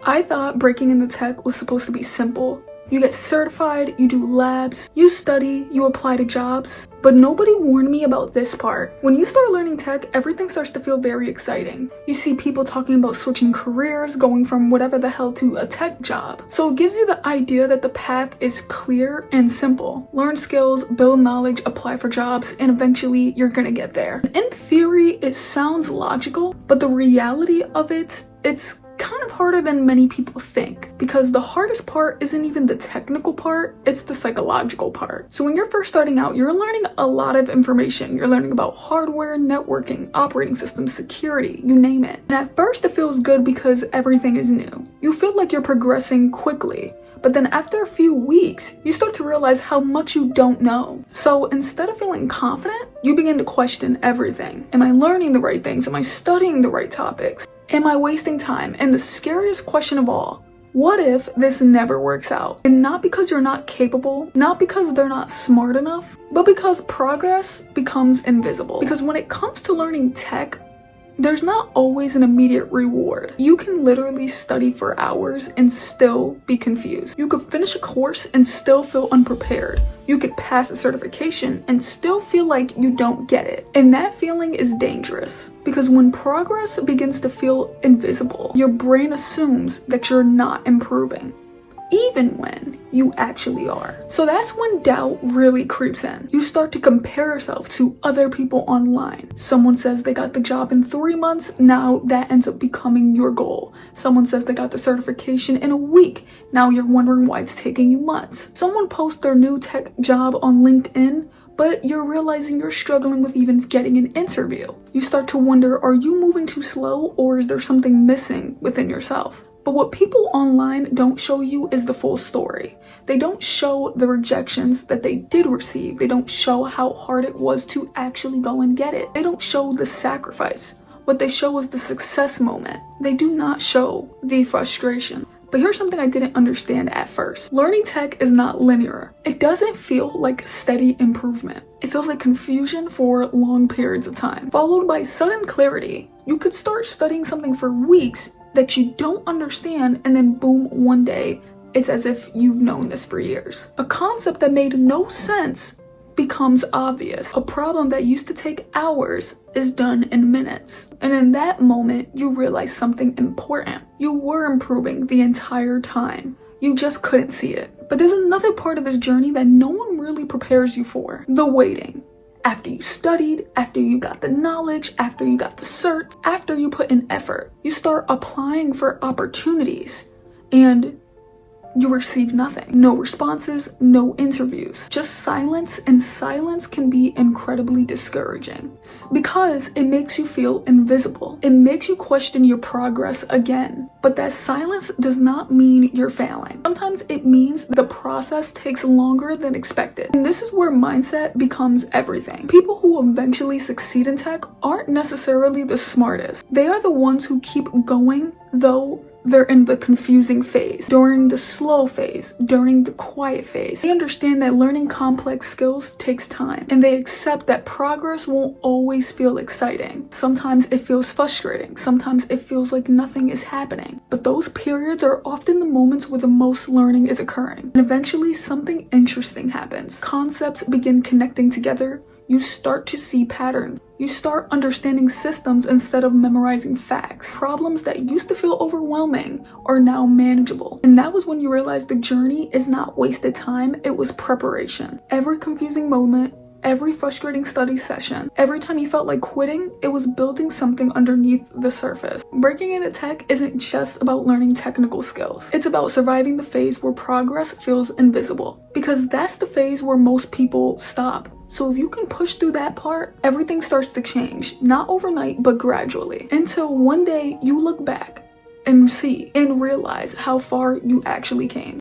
I thought breaking into tech was supposed to be simple. You get certified, you do labs, you study, you apply to jobs. But nobody warned me about this part. When you start learning tech, everything starts to feel very exciting. You see people talking about switching careers, going from whatever the hell to a tech job. So it gives you the idea that the path is clear and simple. Learn skills, build knowledge, apply for jobs, and eventually you're gonna get there. In theory, it sounds logical, but the reality of it's kind of harder than many people think, because the hardest part isn't even the technical part, it's the psychological part. So when you're first starting out, you're learning a lot of information. You're learning about hardware, networking, operating systems, security, you name it. And at first it feels good because everything is new. You feel like you're progressing quickly. But then after a few weeks, you start to realize how much you don't know. So instead of feeling confident, you begin to question everything. Am I learning the right things? Am I studying the right topics? Am I wasting time? And the scariest question of all, what if this never works out? And not because you're not capable, not because they're not smart enough, but because progress becomes invisible. Because when it comes to learning tech, there's not always an immediate reward. You can literally study for hours and still be confused. You could finish a course and still feel unprepared. You could pass a certification and still feel like you don't get it. And that feeling is dangerous, because when progress begins to feel invisible, your brain assumes that you're not improving, even when you actually are. So that's when doubt really creeps in. You start to compare yourself to other people online. Someone says they got the job in 3 months, now that ends up becoming your goal. Someone says they got the certification in a week, now you're wondering why it's taking you months. Someone posts their new tech job on LinkedIn, but you're realizing you're struggling with even getting an interview. You start to wonder, are you moving too slow, or is there something missing within yourself? But what people online don't show you is the full story. They don't show the rejections that they did receive. They don't show how hard it was to actually go and get it. They don't show the sacrifice. What they show is the success moment. They do not show the frustration. But here's something I didn't understand at first. Learning tech is not linear. It doesn't feel like steady improvement. It feels like confusion for long periods of time, followed by sudden clarity. You could start studying something for weeks that you don't understand, and then boom, one day, it's as if you've known this for years. A concept that made no sense becomes obvious. A problem that used to take hours is done in minutes. And in that moment, you realize something important. You were improving the entire time. You just couldn't see it. But there's another part of this journey that no one really prepares you for: the waiting. After you studied, after you got the knowledge, after you got the cert, after you put in effort, you start applying for opportunities, and you receive nothing. No responses, no interviews, just silence. And silence can be incredibly discouraging because it makes you feel invisible. It makes you question your progress again. But that silence does not mean you're failing. Sometimes it means the process takes longer than expected. And this is where mindset becomes everything. People who eventually succeed in tech aren't necessarily the smartest. They are the ones who keep going, though they're in the confusing phase, during the slow phase, during the quiet phase. They understand that learning complex skills takes time, and they accept that progress won't always feel exciting. Sometimes it feels frustrating. Sometimes it feels like nothing is happening. But those periods are often the moments where the most learning is occurring. And eventually something interesting happens. Concepts begin connecting together. You start to see patterns. You start understanding systems instead of memorizing facts. Problems that used to feel overwhelming are now manageable. And that was when you realized the journey is not wasted time, it was preparation. Every confusing moment, every frustrating study session, every time you felt like quitting, it was building something underneath the surface. Breaking into tech isn't just about learning technical skills. It's about surviving the phase where progress feels invisible, because that's the phase where most people stop. So if you can push through that part, everything starts to change, not overnight, but gradually, until one day you look back and see and realize how far you actually came.